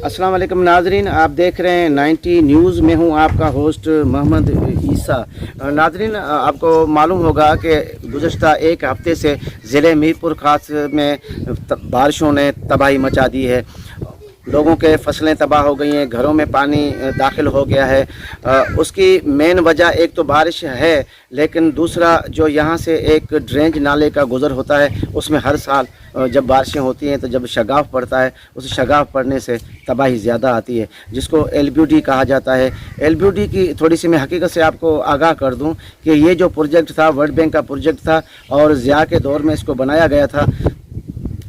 अस्सलाम वालेकुम नाजरीन, आप देख रहे हैं 90 न्यूज़ में हूं आपका होस्ट मोहम्मद ईसा। नाजरीन, आपको मालूम होगा कि गुज़श्ता एक हफ़्ते से ज़िले मीरपुर खास में बारिशों ने तबाही मचा दी है। लोगों के फसलें तबाह हो गई हैं, घरों में पानी दाखिल हो गया है। उसकी मेन वजह एक तो बारिश है, लेकिन दूसरा जो यहाँ से एक ड्रेंज नाले का गुज़र होता है, उसमें हर साल जब बारिशें होती हैं तो जब शगाफ पड़ता है, उस शगाफ पड़ने से तबाही ज़्यादा आती है, जिसको LBD कहा जाता है। LBD की थोड़ी सी मैं हकीकत से आपको आगाह कर दूं कि ये जो प्रोजेक्ट था वर्ल्ड बैंक का प्रोजेक्ट था और ज़िया के दौर में इसको बनाया गया था।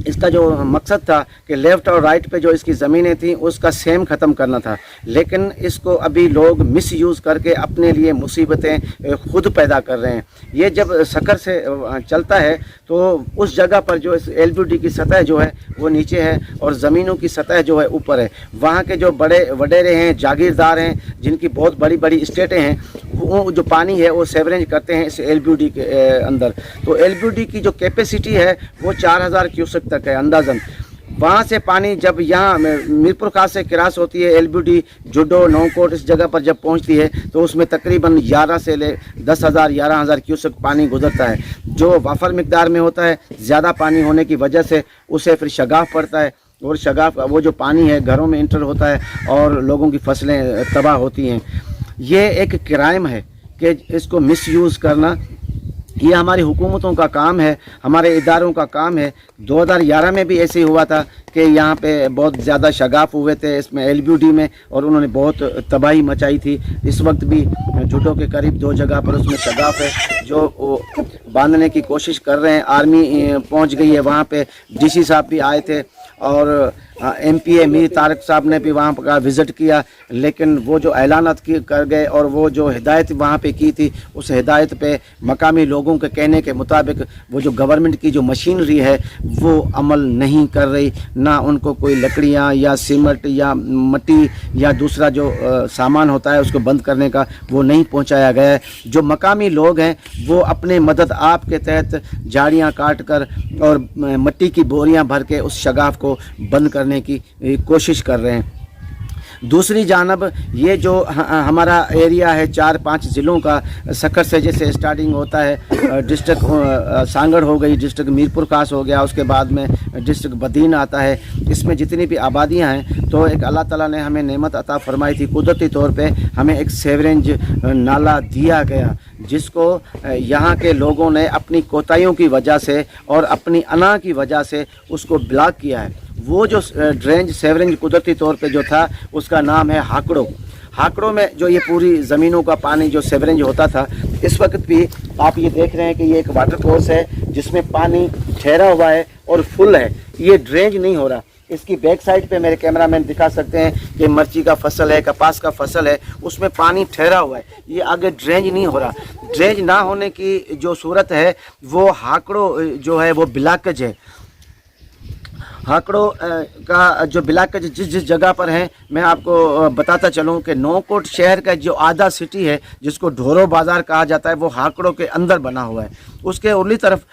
इसका जो मकसद था कि लेफ़्ट और राइट पे जो इसकी ज़मीनें थी उसका सेम ख़त्म करना था, लेकिन इसको अभी लोग मिस यूज़ करके अपने लिए मुसीबतें ख़ुद पैदा कर रहे हैं। ये जब सकर से चलता है तो उस जगह पर जो इस LBD की सतह जो है वो नीचे है और ज़मीनों की सतह जो है ऊपर है। वहाँ के जो बड़े वडेरे हैं, जागीरदार हैं, जिनकी बहुत बड़ी बड़ी इस्टेटें हैं, वो जो पानी है वो सेवरेज करते हैं इस LBD के अंदर। तो LBD की जो कैपेसिटी है वो 4000 क्यूसेक तक है अंदाज़न। वहाँ से पानी जब यहाँ मीरपुर खास से क्रॉस होती है LBD जुडो नौकोट इस जगह पर जब पहुँचती है तो उसमें तकरीबन 11 से 11,000 क्यूसेक पानी गुजरता है, जो वाफर मिकदार में होता है। ज़्यादा पानी होने की वजह से उसे फिर शगाफ पड़ता है और शगाफ वो जो पानी है घरों में इंटर होता है और लोगों की फसलें तबाह होती हैं। ये एक क्राइम है कि इसको मिसयूज़ करना, ये हमारी हुकूमतों का काम है, हमारे इदारों का काम है। 2011 में भी ऐसे ही हुआ था कि यहाँ पे बहुत ज़्यादा शगाफ हुए थे इसमें LBD में और उन्होंने बहुत तबाही मचाई थी। इस वक्त भी जुडो के करीब 2 जगह पर उसमें शगाफ है जो बांधने की कोशिश कर रहे हैं। आर्मी पहुँच गई है वहाँ पे, DC साहब भी आए थे और MPA मीर तारक साहब ने भी वहाँ पर विज़िट किया, लेकिन वो जो ऐलानात कर गए और वो जो हिदायत वहाँ पे की थी उस हिदायत पे मकामी लोगों के कहने के मुताबिक वो जो गवर्नमेंट की जो मशीनरी है वो अमल नहीं कर रही। ना उनको कोई लकड़ियाँ या सीमेंट या मट्टी या दूसरा जो सामान होता है उसको बंद करने का वो नहीं पहुँचाया गया है। जो मकामी लोग हैं वो अपने मदद आप के तहत झाड़ियाँ काट कर और मट्टी की बोरियाँ भर के उस शगाफ को बंद करने की कोशिश कर रहे हैं। दूसरी जानब ये जो हमारा एरिया है 4-5 ज़िलों का, सकर से जैसे स्टार्टिंग होता है, डिस्ट्रिक्ट सांगड़ हो गई, डिस्ट्रिक्ट मीरपुर खास हो गया, उसके बाद में डिस्ट्रिक्ट बदीन आता है। इसमें जितनी भी आबादियां हैं तो एक अल्लाह ताला ने हमें नेमत अता फरमाई थी, कुदरती तौर पे हमें एक सेवरेज नाला दिया गया, जिसको यहाँ के लोगों ने अपनी कोताहियों की वजह से और अपनी अना की वजह से उसको ब्लॉक किया है। वो जो ड्रेंज सेवरेज कुदरती तौर पे जो था उसका नाम है हाकड़ो। हाकड़ों में जो ये पूरी ज़मीनों का पानी जो सेवरेज होता था, इस वक्त भी आप ये देख रहे हैं कि ये एक वाटर कोर्स है जिसमें पानी ठहरा हुआ है और फुल है, ये ड्रेंज नहीं हो रहा। इसकी बैक साइड पे मेरे कैमरामैन दिखा सकते हैं कि मिर्ची का फसल है, कपास का फसल है, उसमें पानी ठहरा हुआ है, ये आगे ड्रेंज नहीं हो रहा। ड्रेंज ना होने की जो सूरत है वो हाकड़ो जो है वो ब्लॉकेज है। हाकड़ों का जो ब्लॉकेज जिस जगह पर है, मैं आपको बताता चलूँ कि नौकोट शहर का जो आधा सिटी है जिसको ढोरो बाज़ार कहा जाता है वो हाकड़ों के अंदर बना हुआ है। उसके उर्ली तरफ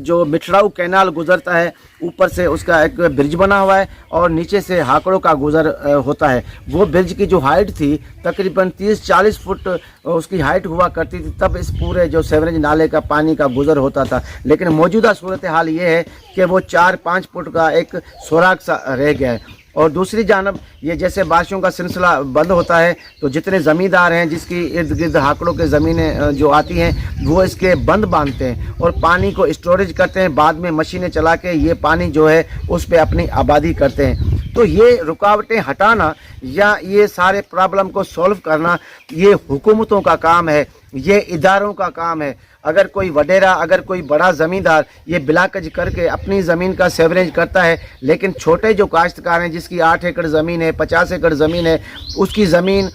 जो मिठड़ाऊ कैनाल गुज़रता है, ऊपर से उसका एक ब्रिज बना हुआ है और नीचे से हाकड़ों का गुज़र होता है। वो ब्रिज की जो हाइट थी तकरीबन 30-40 फुट उसकी हाइट हुआ करती थी, तब इस पूरे जो सेवरेज नाले का पानी का गुज़र होता था। लेकिन मौजूदा सूरत हाल ये है कि वो 4-5 फुट का एक सुराख सा रह गया है। और दूसरी जानब ये जैसे बारिशों का सिलसिला बंद होता है तो जितने ज़मींदार हैं जिसकी इर्द गिर्द हाकड़ों के ज़मीनें जो आती हैं वो इसके बंद बांधते हैं और पानी को स्टोरेज करते हैं, बाद में मशीनें चला के ये पानी जो है उस पर अपनी आबादी करते हैं। तो ये रुकावटें हटाना या ये सारे प्रॉब्लम को सॉल्व करना ये हुकूमतों का काम है, ये इदारों का काम है। अगर कोई वडेरा, अगर कोई बड़ा ज़मींदार ये ब्लॉकेज करके अपनी ज़मीन का सेवरेज करता है, लेकिन छोटे जो काश्तकार हैं जिसकी 8 एकड़ ज़मीन है, 50 एकड़ ज़मीन है, उसकी ज़मीन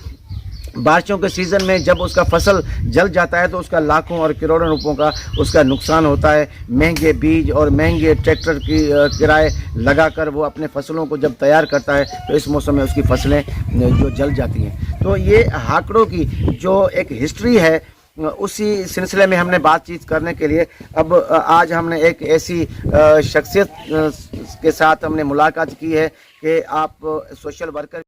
बारिशों के सीज़न में जब उसका फसल जल जाता है तो उसका लाखों और करोड़ों रुपयों का उसका नुकसान होता है। महंगे बीज और महंगे ट्रैक्टर की किराए लगाकर वो अपने फसलों को जब तैयार करता है तो इस मौसम में उसकी फसलें जो जल जाती हैं। तो ये हाकड़ों की जो एक हिस्ट्री है اسی سلسلے میں ہم نے بات چیت کرنے کے لیے اب آج ہم نے ایک ایسی شخصیت کے ساتھ ہم نے ملاقات کی ہے کہ آپ سوشل ورکر